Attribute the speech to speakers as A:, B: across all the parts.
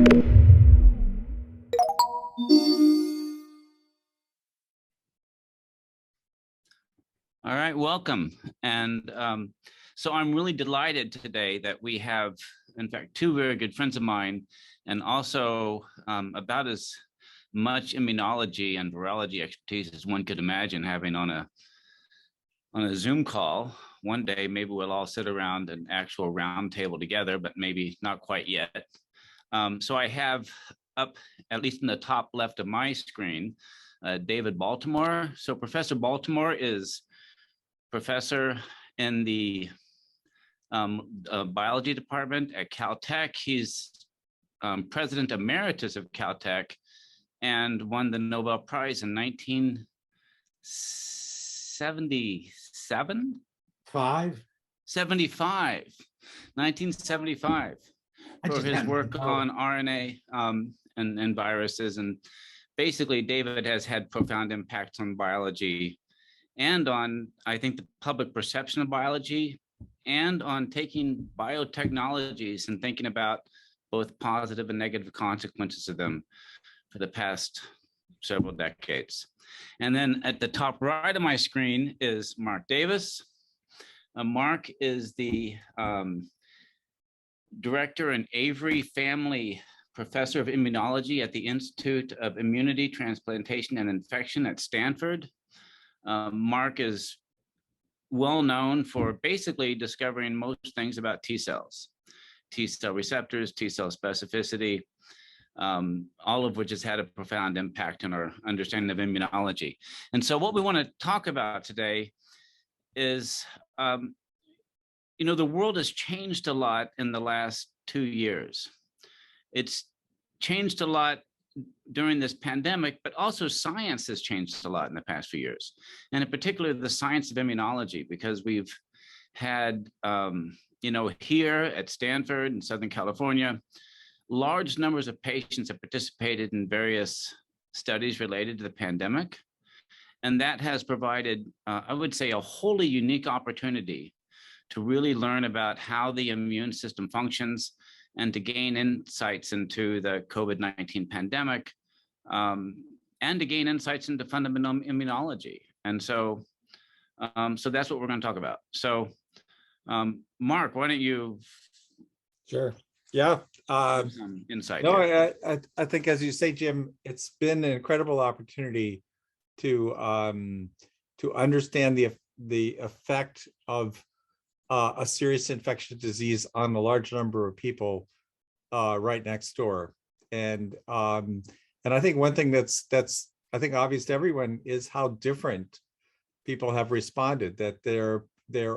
A: All right, welcome. And so I'm really delighted today that we have, in fact, two very good friends of mine, and also about as much immunology and virology expertise as one could imagine having on a Zoom call. One day, maybe we'll all sit around an actual round table together, but maybe not quite yet. So I have up, at least in the top left of my screen, David Baltimore. So Professor Baltimore is professor in the biology department at Caltech. He's president emeritus of Caltech and won the Nobel Prize in 1977? 1975 for his work on RNA and viruses. And basically, David has had profound impacts on biology and on, I think, the public perception of biology, and on taking biotechnologies and thinking about both positive and negative consequences of them for the past several decades. And then at the top right of my screen is Mark Davis. Mark is the director and Avery Family Professor of Immunology at the Institute of Immunity, Transplantation, and Infection at Stanford. Mark is well known for basically discovering most things about T cells, T cell receptors, T cell specificity, all of which has had a profound impact on our understanding of immunology. And so what we want to talk about today is, the world has changed a lot in the last 2 years. It's changed a lot during this pandemic, but also science has changed a lot in the past few years. And in particular, the science of immunology, because we've had, here at Stanford in Southern California, large numbers of patients have participated in various studies related to the pandemic. And that has provided, I would say, a wholly unique opportunity to really learn about how the immune system functions and to gain insights into the COVID-19 pandemic, and to gain insights into fundamental immunology. And so, so that's what we're going to talk about. So, Mark, why don't you?
B: Sure. Yeah.
A: Some insight.
B: No, I think, as you say, Jim, it's been an incredible opportunity to understand the effect of a serious infectious disease on a large number of people right next door. And I think one thing that's I think obvious to everyone is how different people have responded. That there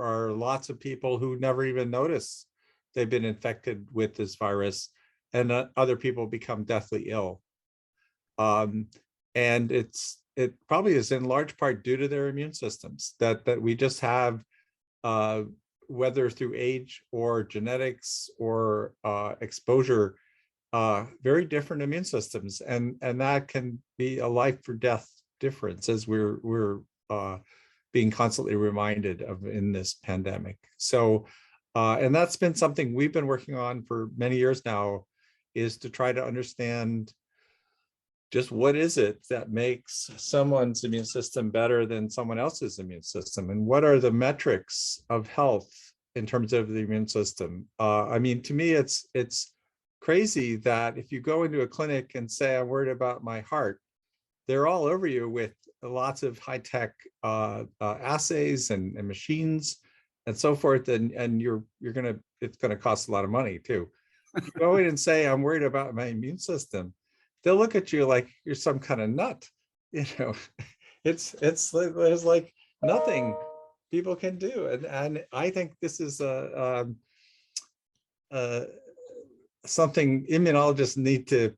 B: are lots of people who never even notice they've been infected with this virus, and other people become deathly ill. And it probably is in large part due to their immune systems, that we just have, whether through age or genetics or exposure, very different immune systems, and that can be a life or death difference, as we're being constantly reminded of in this pandemic. So, and that's been something we've been working on for many years now, is to try to understand just what is it that makes someone's immune system better than someone else's immune system, and what are the metrics of health in terms of the immune system. I mean, to me, it's crazy that if you go into a clinic and say, I'm worried about my heart, they're all over you with lots of high-tech assays and machines and so forth, and it's gonna cost a lot of money too. If you go in and say, I'm worried about my immune system, they'll look at you like you're some kind of nut. There's like nothing people can do, and I think this is something immunologists need to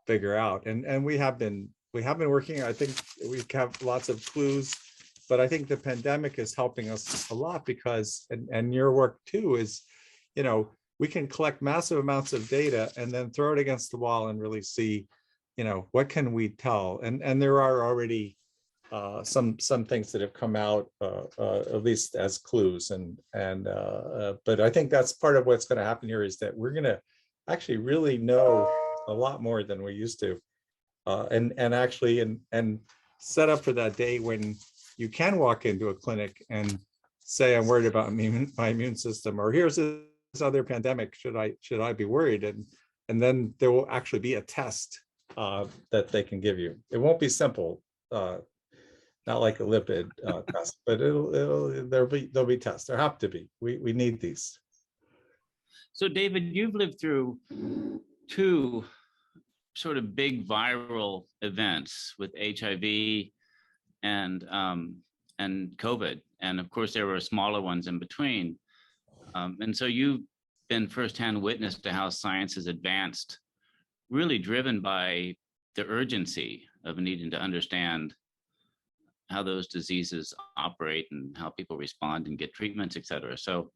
B: figure out, and we have been working. I think we have lots of clues, but I think the pandemic is helping us a lot, because, and your work too, is, we can collect massive amounts of data and then throw it against the wall and really see, what can we tell? And there are already some things that have come out, at least as clues, but I think that's part of what's going to happen here, is that we're going to actually really know a lot more than we used to. And actually, and set up for that day when you can walk into a clinic and say, I'm worried about my immune system, or here's this other pandemic, should I be worried? And then there will actually be a test that they can give you. It won't be simple, not like a lipid test, but there'll be tests. There have to be. We need these.
A: So David, you've lived through two sort of big viral events with HIV and COVID, and of course there were smaller ones in between. And so you've been firsthand witness to how science has advanced, really driven by the urgency of needing to understand how those diseases operate and how people respond and get treatments, et cetera. So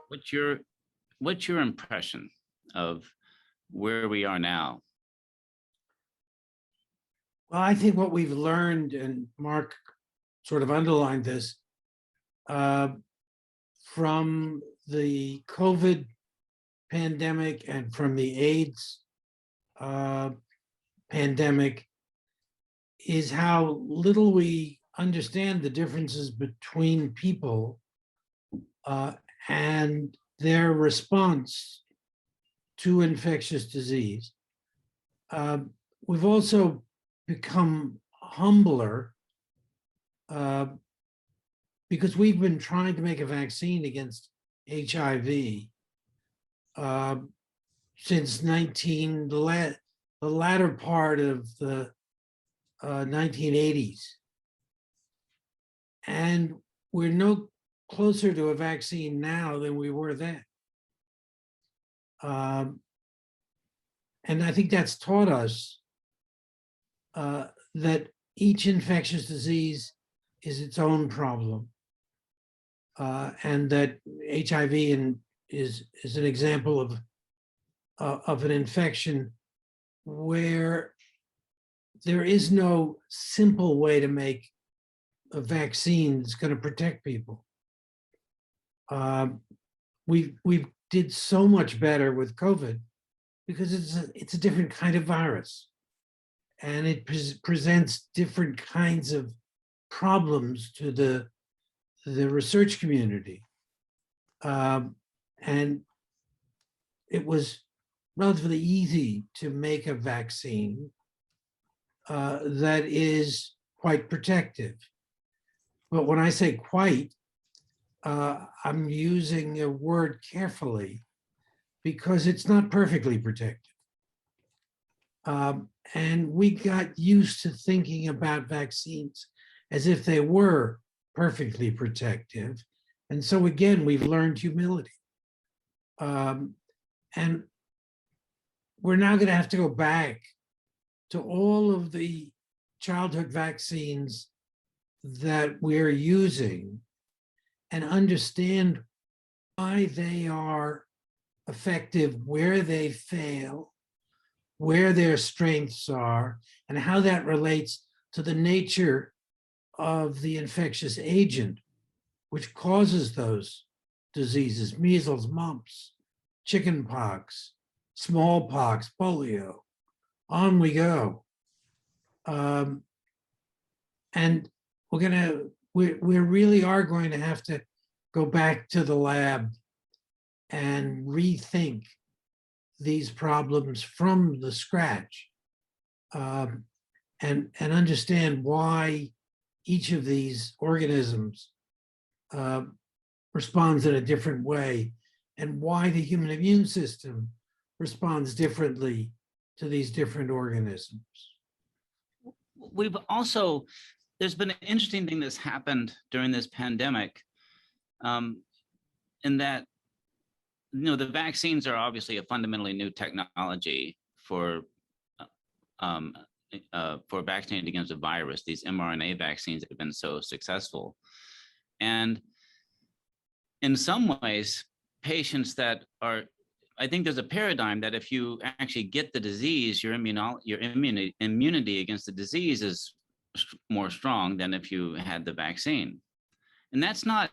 A: what's your impression of where we are now?
C: Well, I think what we've learned, and Mark sort of underlined this, from the COVID pandemic and from the AIDS pandemic, is how little we understand the differences between people and their response to infectious disease. We've also become humbler because we've been trying to make a vaccine against HIV since the latter part of the 1980s. And we're no closer to a vaccine now than we were then. And I think that's taught us that each infectious disease is its own problem, and that HIV is an example of an infection where there is no simple way to make a vaccine that's going to protect people. We did so much better with COVID because it's a different kind of virus, and it presents different kinds of problems to the research community. And it was relatively easy to make a vaccine that is quite protective. But when I say quite, I'm using a word carefully because it's not perfectly protective. And we got used to thinking about vaccines as if they were perfectly protective. And so again, we've learned humility. And we're now going to have to go back to all of the childhood vaccines that we're using and understand why they are effective, where they fail, where their strengths are, and how that relates to the nature of the infectious agent which causes those diseases: measles, mumps, chickenpox, smallpox, polio. On we go. And we really are going to have to go back to the lab and rethink these problems from the scratch, and understand why each of these organisms responds in a different way, and why the human immune system responds differently to these different organisms.
A: We've also, there's been an interesting thing that's happened during this pandemic, in that, the vaccines are obviously a fundamentally new technology for vaccinating against a virus. These mRNA vaccines have been so successful. And in some ways, patients that are, I think there's a paradigm that if you actually get the disease, your immunity against the disease is more strong than if you had the vaccine. And that's not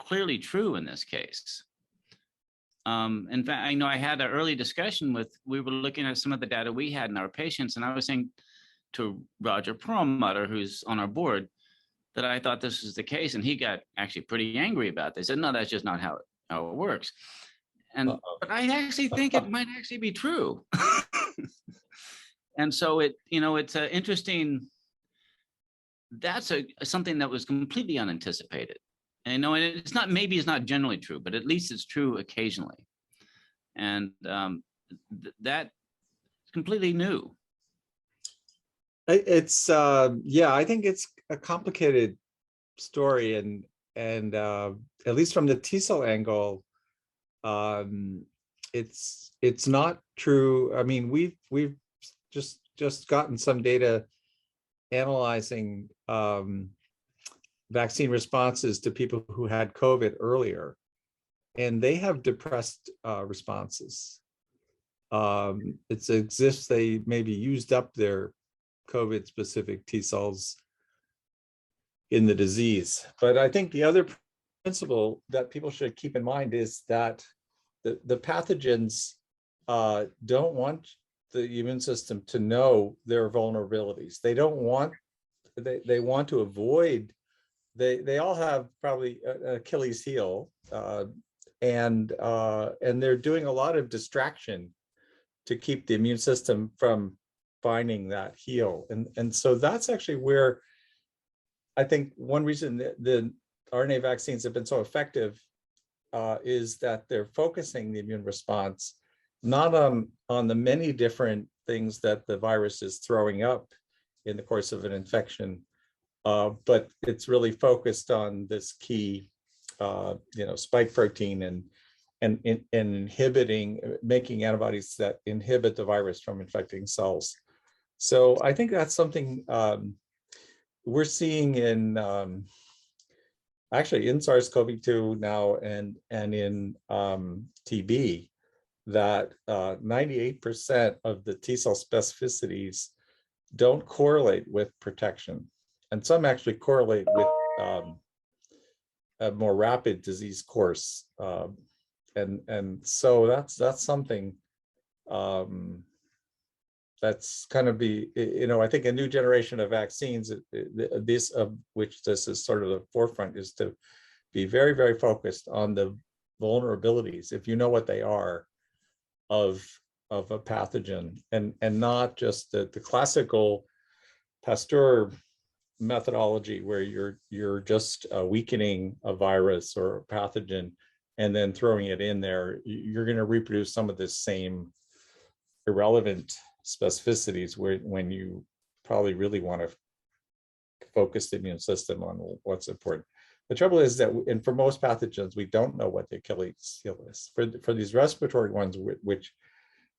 A: clearly true in this case. In fact, I know I had an early discussion we were looking at some of the data we had in our patients, and I was saying to Roger Perlmutter, who's on our board, that I thought this was the case, and he got actually pretty angry about this. He said, no, that's just not how it works. And but I actually think it might actually be true. And so it's an interesting, that's something that was completely unanticipated. And maybe it's not generally true, but at least it's true occasionally. And that's completely new.
B: It's yeah, I think it's a complicated story, and at least from the T cell angle, it's not true. I mean, we've just gotten some data analyzing vaccine responses to people who had COVID earlier, and they have depressed responses. It's as if they maybe used up their COVID specific T cells in the disease. But I think the other principle that people should keep in mind is that the pathogens don't want the immune system to know their vulnerabilities. They don't want, they want to avoid, they all have probably an Achilles heel, and they're doing a lot of distraction to keep the immune system from finding that heel. And so that's actually where I think one reason that the RNA vaccines have been so effective is that they're focusing the immune response not on the many different things that the virus is throwing up in the course of an infection, but it's really focused on this key, spike protein and inhibiting, making antibodies that inhibit the virus from infecting cells. So I think that's something we're seeing in actually in SARS-CoV-2 now and in TB, that 98% of the T cell specificities don't correlate with protection, and some actually correlate with a more rapid disease course, and so that's something that's kind of I think a new generation of vaccines, this of which this is sort of the forefront, is to be very, very focused on the vulnerabilities, if you know what they are, of a pathogen, and not just the classical Pasteur methodology where you're just weakening a virus or a pathogen and then throwing it in there. You're going to reproduce some of the same irrelevant specificities when you probably really want to focus the immune system on what's important. The trouble is that, and for most pathogens, we don't know what the Achilles heel is. For these respiratory ones,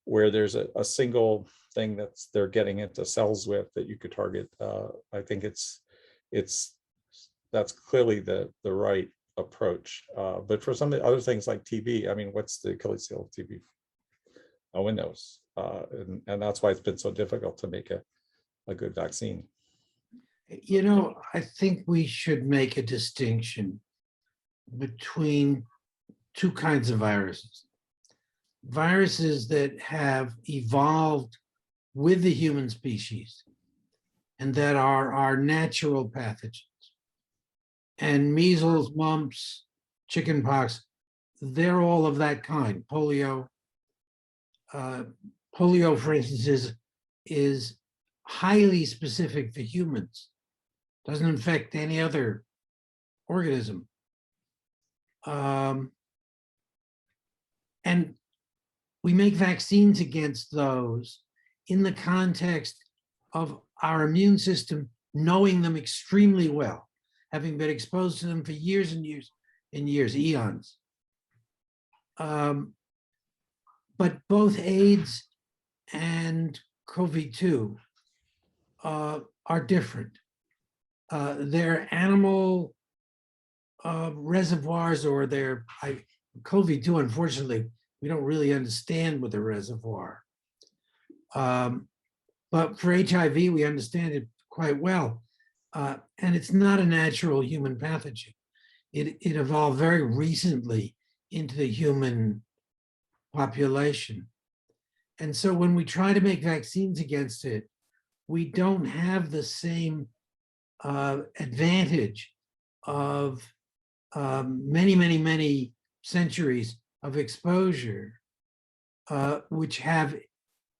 B: where there's a single thing they're getting into cells with that you could target, I think that's clearly the right approach. But for some of the other things like TB, I mean, what's the Achilles heel of TB? No one knows, and that's why it's been so difficult to make a good vaccine.
C: I think we should make a distinction between two kinds of viruses. Viruses that have evolved with the human species and that are our natural pathogens. And measles, mumps, chickenpox, they're all of that kind. Polio, for instance, is highly specific for humans. Doesn't infect any other organism. And we make vaccines against those in the context of our immune system knowing them extremely well, having been exposed to them for years and years and years, eons. But both AIDS and COVID-2 are different. Their animal reservoirs, or their COVID-2, unfortunately, we don't really understand with the reservoir. But for HIV, we understand it quite well. And it's not a natural human pathogen. It evolved very recently into the human population. And so when we try to make vaccines against it, we don't have the same advantage of many centuries of exposure, which have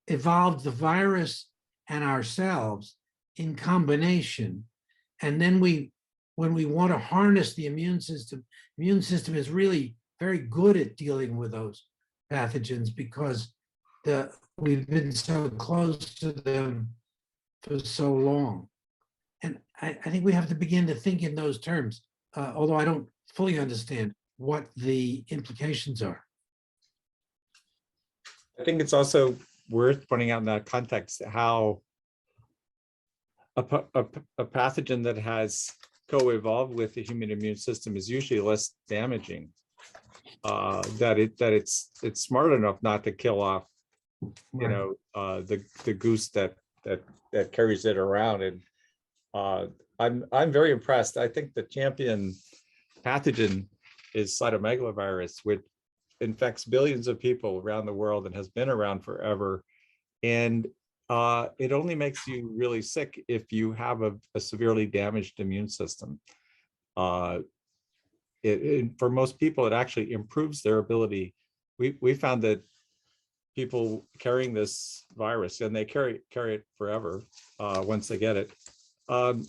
C: evolved the virus and ourselves in combination. And then when we want to harness the immune system is really very good at dealing with those pathogens because we've been so close to them for so long. And I think we have to begin to think in those terms, although I don't fully understand what the implications are.
B: I think it's also worth pointing out in that context how a pathogen that has co-evolved with the human immune system is usually less damaging. That it's smart enough not to kill off, you know, the goose that carries it around. And I'm very impressed. I think the champion pathogen is cytomegalovirus, which infects billions of people around the world and has been around forever. And it only makes you really sick if you have a severely damaged immune system. For most people, it actually improves their ability. We found that people carrying this virus, and they carry it forever once they get it,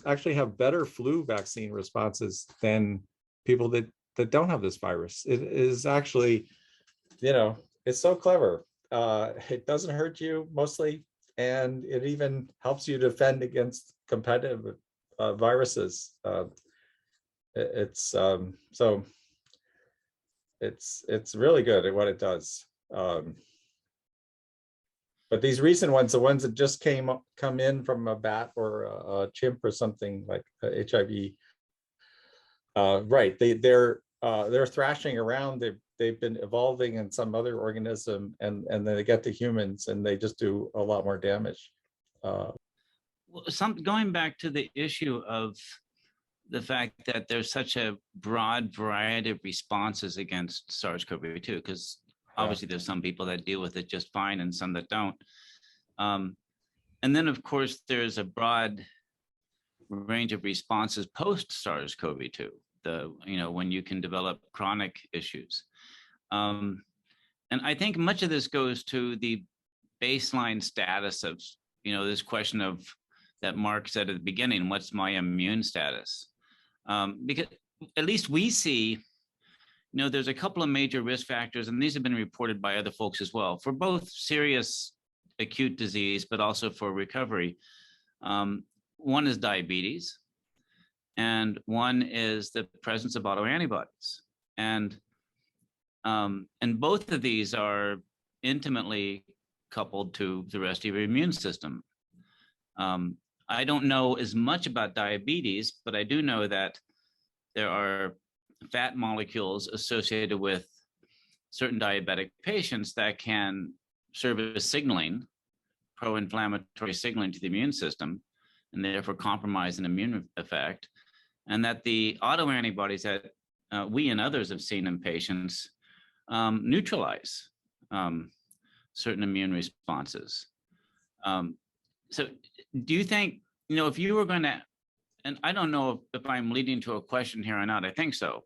B: actually have better flu vaccine responses than people that don't have this virus. It is actually, you know, it's so clever. It doesn't hurt you mostly, and it even helps you defend against competitive viruses. It's really good at what it does. But these recent ones, the ones that just come in from a bat or a chimp or something like HIV, right? They're thrashing around. They've been evolving in some other organism, and then they get to humans, and they just do a lot more damage.
A: Going back to the issue of the fact that there's such a broad variety of responses against SARS-CoV-2, because obviously there's some people that deal with it just fine and some that don't. And then, of course, there's a broad range of responses post-SARS-CoV-2, when you can develop chronic issues. And I think much of this goes to the baseline status of, this question of that Mark said at the beginning, what's my immune status? Because at least we see, there's a couple of major risk factors, and these have been reported by other folks as well, for both serious acute disease, but also for recovery. One is diabetes, and one is the presence of autoantibodies. And both of these are intimately coupled to the rest of your immune system. I don't know as much about diabetes, but I do know that there are fat molecules associated with certain diabetic patients that can serve as signaling, pro-inflammatory signaling to the immune system, and therefore compromise an immune effect. And that the autoantibodies that we and others have seen in patients neutralize certain immune responses. So do you think, if you were going to, and I don't know if I'm leading to a question here or not, I think so,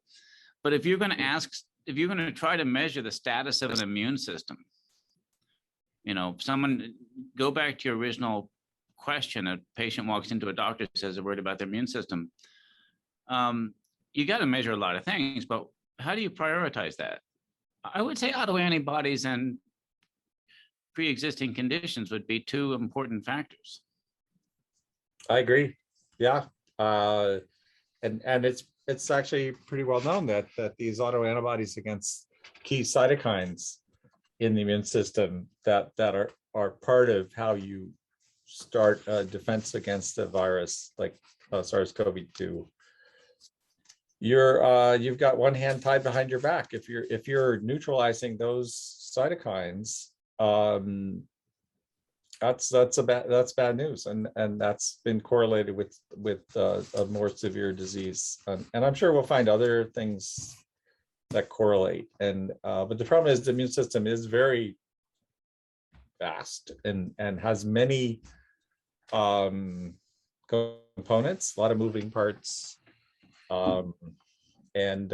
A: but if you're going to try to measure the status of an immune system, someone, go back to your original question, a patient walks into a doctor, says they're worried about their immune system. You got to measure a lot of things, but how do you prioritize that? I would say autoantibodies and pre-existing conditions would be two important factors.
B: I agree. Yeah. And it's actually pretty well known that these autoantibodies against key cytokines in the immune system that are part of how you start defense against a virus like SARS-CoV-2. You've got one hand tied behind your back. If you're neutralizing those cytokines, that's bad news, and that's been correlated with a more severe disease. And I'm sure we'll find other things that correlate. And but the problem is the immune system is very vast and has many components, a lot of moving parts, and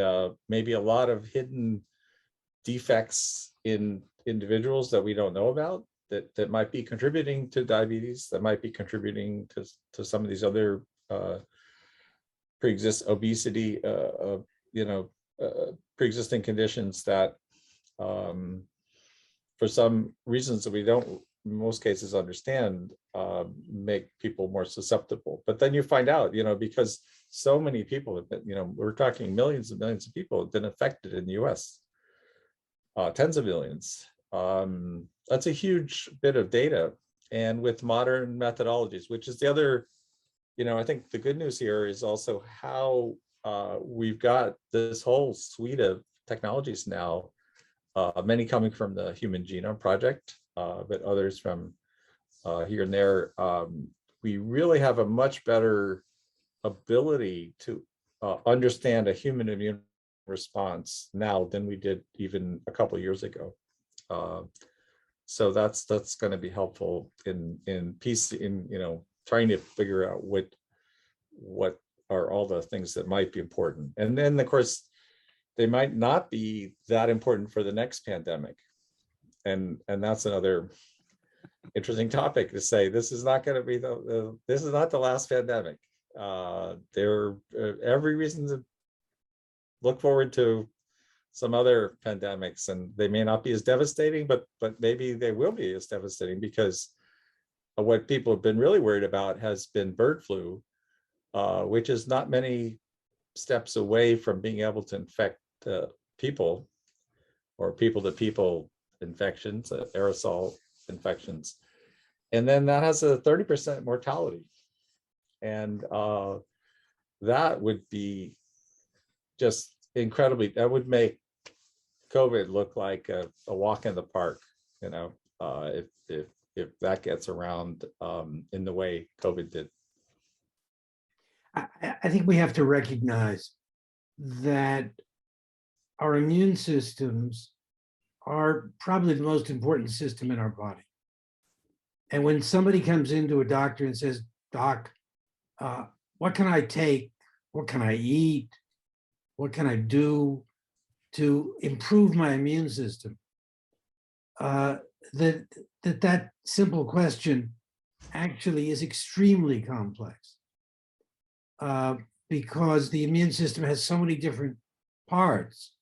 B: maybe a lot of hidden defects in individuals that we don't know about, that might be contributing to diabetes, that might be contributing to some of these other obesity, pre-existing conditions that for some reasons that we don't in most cases understand, make people more susceptible. But then you find out, because so many people have been, we're talking millions and millions of people have been affected in the US, tens of millions. That's a huge bit of data. And with modern methodologies, which is the other, I think the good news here is also how we've got this whole suite of technologies now, many coming from the Human Genome Project, but others from here and there. We really have a much better ability to understand a human immune response now than we did even a couple of years ago. So that's going to be helpful in trying to figure out what are all the things that might be important. And then of course, they might not be that important for the next pandemic. And that's another interesting topic to say, this is not going to be this is not the last pandemic. There are every reason to look forward to some other pandemics, and they may not be as devastating, but maybe they will be as devastating, because what people have been really worried about has been bird flu, which is not many steps away from being able to infect people, or people-to-people infections, aerosol infections. And then that has a 30% mortality. And that would be just incredibly, that would make COVID look like a walk in the park, if that gets around in the way COVID did.
C: I think we have to recognize that our immune systems are probably the most important system in our body. And when somebody comes into a doctor and says, "Doc, what can I take? What can I eat? What can I do to improve my immune system?" That simple question actually is extremely complex, because the immune system has so many different parts,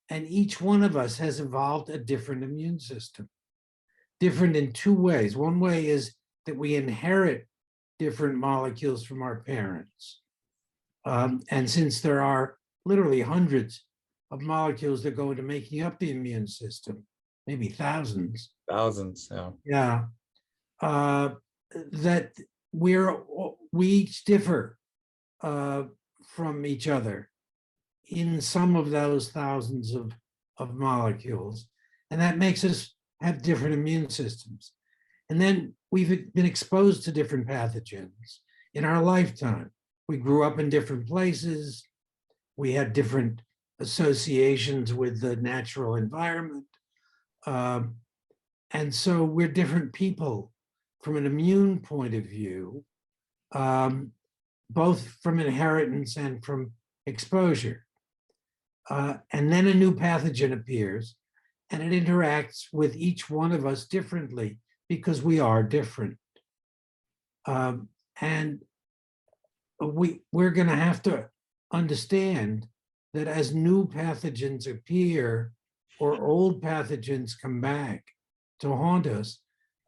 C: and each one of us has evolved a different immune system. Different in two ways. One way is that we inherit different molecules from our parents. And since there are literally hundreds of molecules that go into making up the immune system, maybe thousands.
B: Thousands, yeah.
C: Yeah. That we each differ from each other in some of those thousands of molecules. And that makes us have different immune systems. And then we've been exposed to different pathogens in our lifetime. We grew up in different places. We had different associations with the natural environment. And so we're different people from an immune point of view, both from inheritance and from exposure. And then a new pathogen appears, and it interacts with each one of us differently because we are different. And we're going to have to understand that as new pathogens appear or old pathogens come back to haunt us,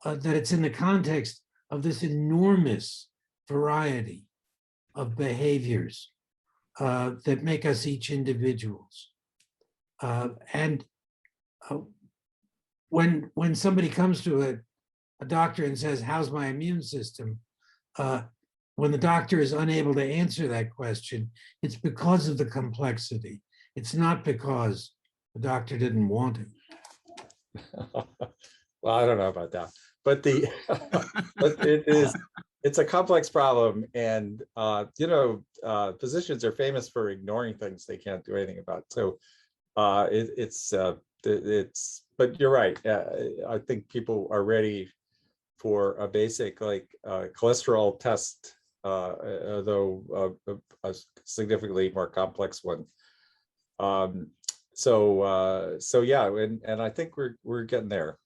C: that it's in the context of this enormous variety of behaviors that make us each individuals. And when somebody comes to a doctor and says, "How's my immune system?" When the doctor is unable to answer that question, it's because of the complexity. It's not because the doctor didn't want it.
B: Well, I don't know about that, but it's a complex problem, and physicians are famous for ignoring things they can't do anything about. So but you're right. I think people are ready for a basic like cholesterol test, though a significantly more complex one. So yeah, and I think we're getting there.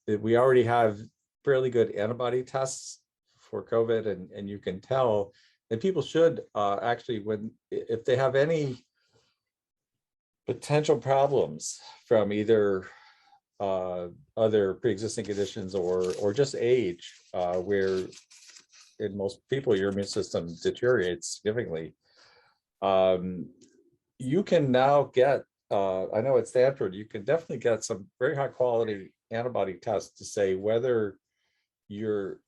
B: We already have fairly good antibody tests for COVID, and you can tell, and people should actually, if they have any potential problems from either other pre-existing conditions or just age, where in most people your immune system deteriorates significantly. You can now get, I know at Stanford, you can definitely get some very high quality antibody tests to say whether you're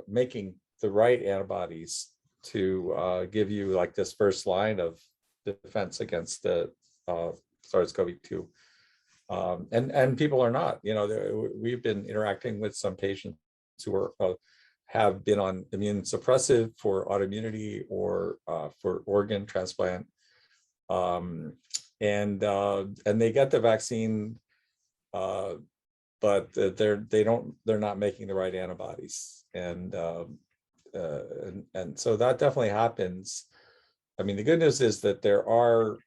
B: making the right antibodies to give you like this first line of defense against the SARS-CoV-2. And people are not, we've been interacting with some patients who are have been on immune suppressive for autoimmunity or for organ transplant, and they get the vaccine, but they're not making the right antibodies, and so that definitely happens. I mean, the good news is that there are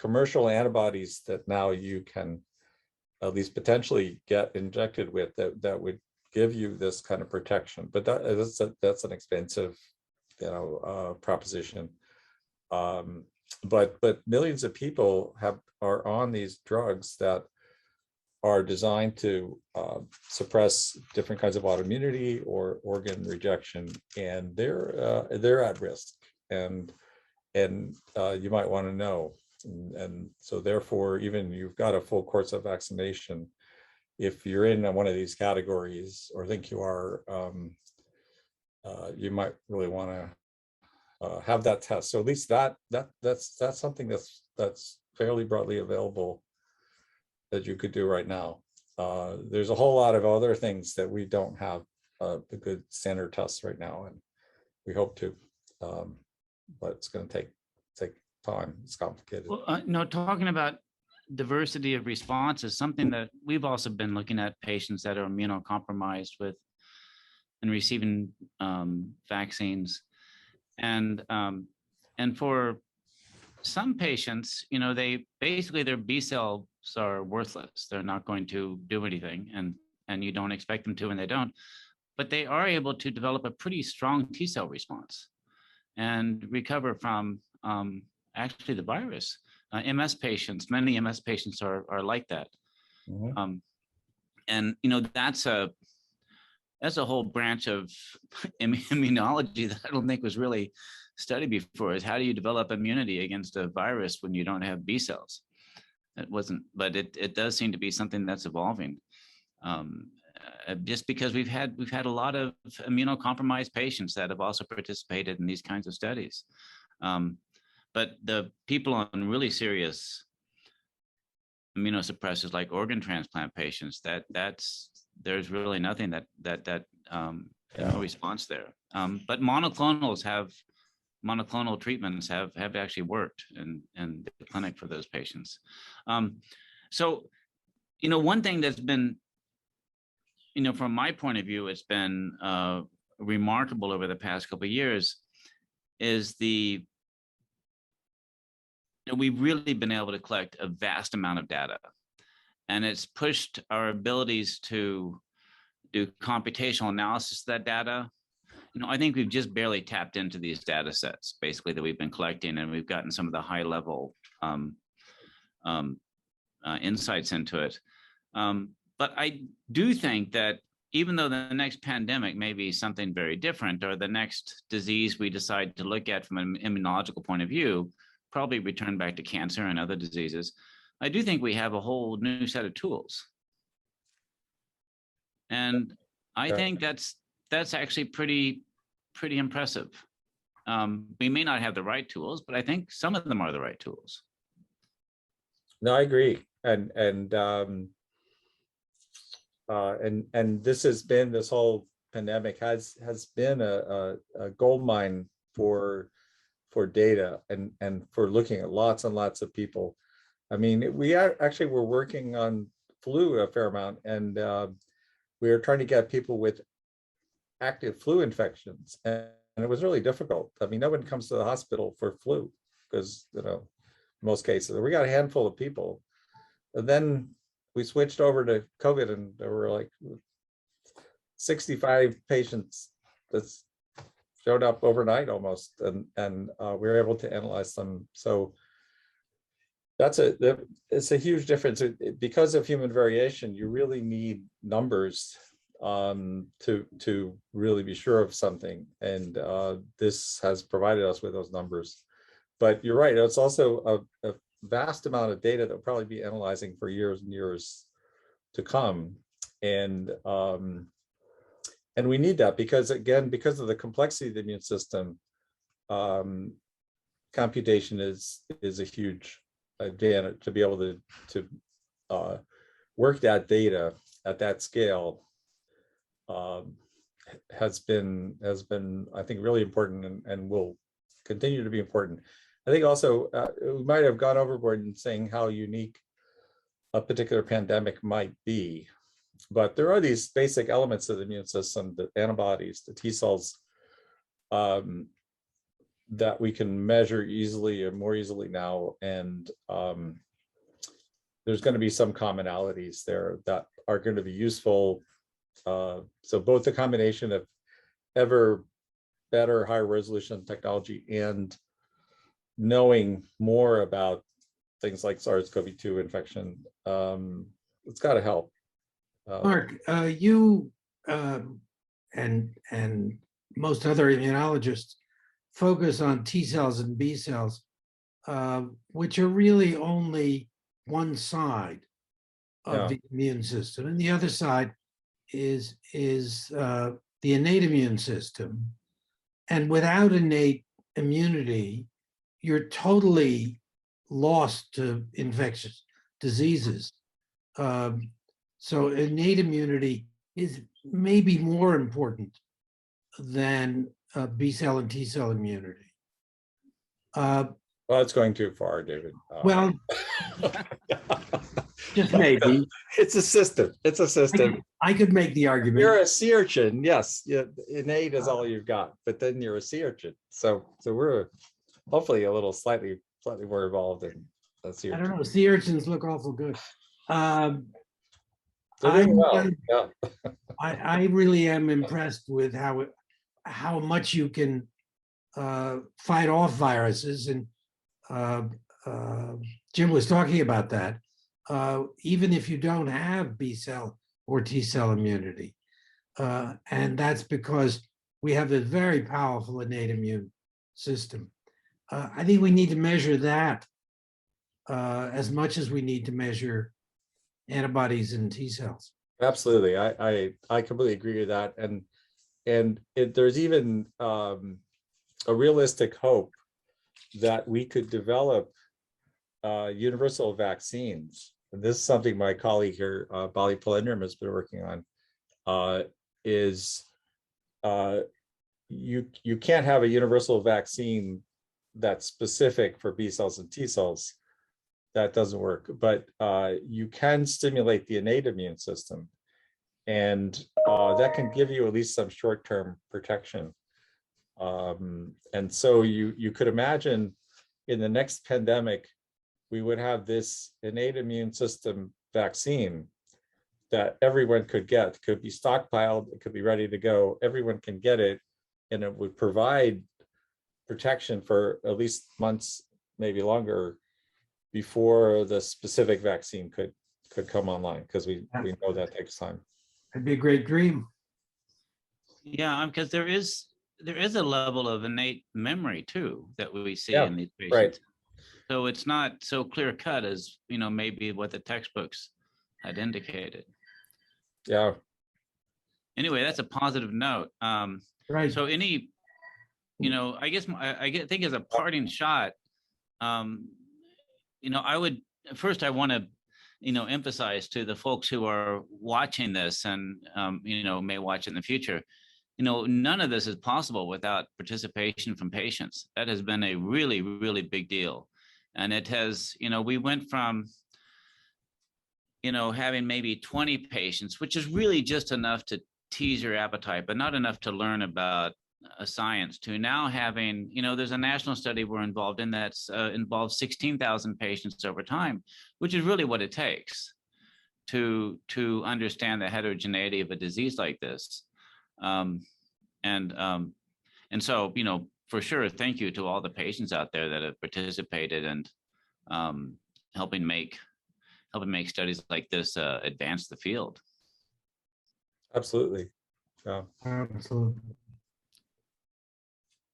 B: commercial antibodies that now you can at least potentially get injected with that would give you this kind of protection, but that's an expensive, proposition. But millions of people are on these drugs that are designed to suppress different kinds of autoimmunity or organ rejection, and they're at risk, and you might want to know, and so therefore, even you've got a full course of vaccination, if you're in one of these categories or think you are, you might really want to have that test. So at least that's something that's fairly broadly available that you could do right now. There's a whole lot of other things that we don't have a good standard tests right now, and we hope to, but it's going to take time. It's complicated.
A: Well, no, talking about diversity of response is something that we've also been looking at patients that are immunocompromised with and receiving vaccines, and for some patients, they basically their B cells are worthless. They're not going to do anything, and you don't expect them to, and they don't. But they are able to develop a pretty strong T cell response and recover from actually the virus. MS patients, many MS patients are like that.
B: Mm-hmm.
A: And that's a whole branch of immunology that I don't think was really studied before, is how do you develop immunity against a virus when you don't have B cells? It wasn't, but it does seem to be something that's evolving. Just because we've had a lot of immunocompromised patients that have also participated in these kinds of studies. But the people on really serious immunosuppressors like organ transplant patients, there's really nothing that no response there. But monoclonal treatments have actually worked in the clinic for those patients. So, one thing that's been, from my point of view, it's been remarkable over the past couple of years is we've really been able to collect a vast amount of data, and it's pushed our abilities to do computational analysis of that data. I think we've just barely tapped into these data sets, basically, that we've been collecting, and we've gotten some of the high level insights into it. But I do think that even though the next pandemic may be something very different, or the next disease we decide to look at from an immunological point of view, probably return back to cancer and other diseases, I do think we have a whole new set of tools. And I think that's actually pretty impressive. We may not have the right tools, but I think some of them are the right tools.
B: No, I agree. And this whole pandemic has been a gold mine for for data and for looking at lots and lots of people. I mean, we are actually were working on flu a fair amount, and we were trying to get people with active flu infections, and it was really difficult. I mean, no one comes to the hospital for flu because, you know, most cases we got a handful of people, and then we switched over to COVID, and there were like 65 patients that showed up overnight almost, and we were able to analyze them. So it's a huge difference. Because of human variation, you really need numbers to really be sure of something, and this has provided us with those numbers. But you're right, it's also a vast amount of data that will probably be analyzing for years and years to come, and we need that because, again, because of the complexity of the immune system, computation is a huge advantage. To be able to work that data at that scale has been I think really important, and will continue to be important. I think also we might have gone overboard in saying how unique a particular pandemic might be, but there are these basic elements of the immune system, the antibodies, the T cells, that we can measure easily and more easily now, and there's going to be some commonalities there that are going to be useful. So both the combination of ever better higher resolution technology and knowing more about things like SARS-CoV-2 infection, it's got to help.
C: Mark, you and most other immunologists focus on T cells and B cells, which are really only one side of the immune system, and the other side is the innate immune system. And without innate immunity, you're totally lost to infectious diseases. So innate immunity is maybe more important than B cell and T cell immunity.
B: Well, it's going too far, David.
C: Well, just maybe.
B: It's a system. It's a system.
C: I could make the argument.
B: You're a sea urchin, yes. Yeah, innate is all you've got, but then you're a sea urchin. So we're hopefully a little slightly more involved in a sea urchin.
C: I don't know. Sea urchins look awful good.
B: They're doing well. Yeah.
C: I really am impressed with how much you can fight off viruses, and Jim was talking about that. Even if you don't have B cell or T cell immunity, and that's because we have a very powerful innate immune system. I think we need to measure that as much as we need to measure antibodies and T cells.
B: Absolutely, I completely agree with that, and there's even a realistic hope that we could develop universal vaccines. And this is something my colleague here, Bali Palendram, has been working on. You can't have a universal vaccine that's specific for B cells and T cells. That doesn't work, but you can stimulate the innate immune system, and that can give you at least some short-term protection. And so you could imagine in the next pandemic, we would have this innate immune system vaccine that everyone could get. It could be stockpiled, it could be ready to go. Everyone can get it, and it would provide protection for at least months, maybe longer, before the specific vaccine could come online, because we know that takes time.
C: That'd be a great dream.
A: Yeah, because there is a level of innate memory too that we see in these patients.
B: Right.
A: So it's not so clear cut as, maybe what the textbooks had indicated.
B: Yeah.
A: Anyway, that's a positive note.
C: Right.
A: So I guess I think as a parting shot, I want to, emphasize to the folks who are watching this and, may watch it in the future, none of this is possible without participation from patients. That has been a really, really big deal. And it has, we went from, having maybe 20 patients, which is really just enough to tease your appetite, but not enough to learn about a science, to now having, there's a national study we're involved in that's involves 16,000 patients over time, which is really what it takes to understand the heterogeneity of a disease like this. And so, for sure, thank you to all the patients out there that have participated and helping make studies like this advance the field.
B: Absolutely. Yeah.
C: Absolutely.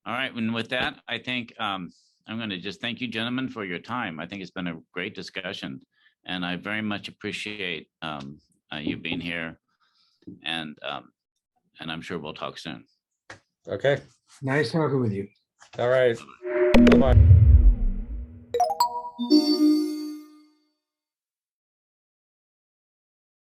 A: All right, and with that, I think I'm going to just thank you, gentlemen, for your time. I think it's been a great discussion, and I very much appreciate you being here, and I'm sure we'll talk soon.
B: Okay.
C: Nice talking with you.
B: All right. Bye-bye.